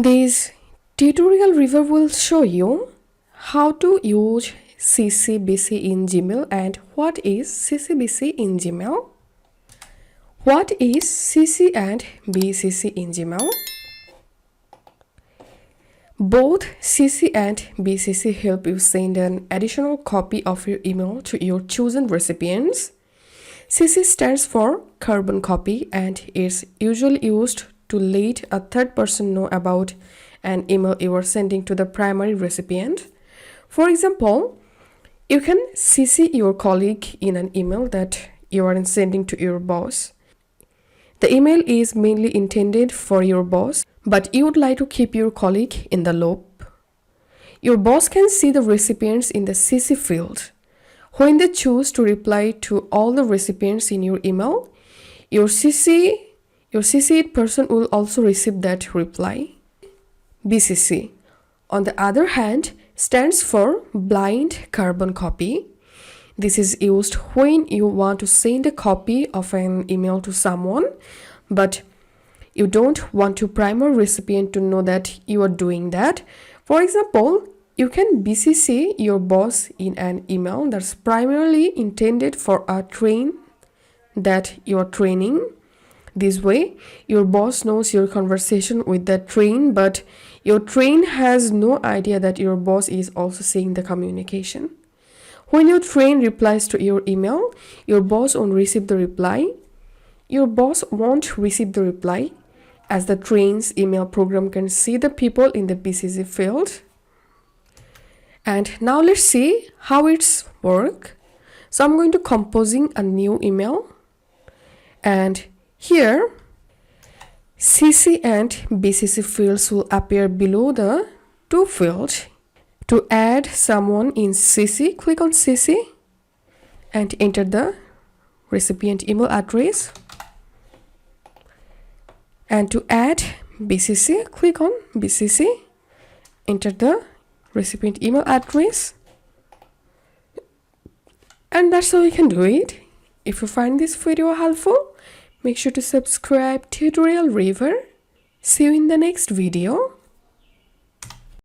This tutorial review will show you how to use CC BCC in Gmail and what is CC BCC in Gmail. What is CC and BCC in Gmail? Both CC and BCC help you send an additional copy of your email to your chosen recipients. CC stands for carbon copy and is usually used to let a third person know about an email you are sending to the primary recipient. For example, you can CC your colleague in an email that you are sending to your boss. The email is mainly intended for your boss, but you would like to keep your colleague in the loop. Your boss can see the recipients in the CC field. When they choose to reply to all the recipients in your email, your CC'd person will also receive that reply. BCC, on the other hand, stands for blind carbon copy. This is used when you want to send a copy of an email to someone, but you don't want to primary recipient to know that you are doing that. For example, you can BCC your boss in an email that's primarily intended for a train that you are training. This way, your boss knows your conversation with that train, but your train has no idea that your boss is also seeing the communication. When your train replies to your email, your boss won't receive the reply. Your boss won't receive the reply as the train's email program can see the people in the BCC field. And now let's see how it's work. So I'm going to composing a new email, and here CC and BCC fields will appear below the two fields. To add someone in CC, click on CC and enter the recipient email address. And to add BCC, click on BCC, enter the recipient email address. And that's how you can do it. If you find this video helpful, make sure to subscribe Tutorial River. See you in the next video.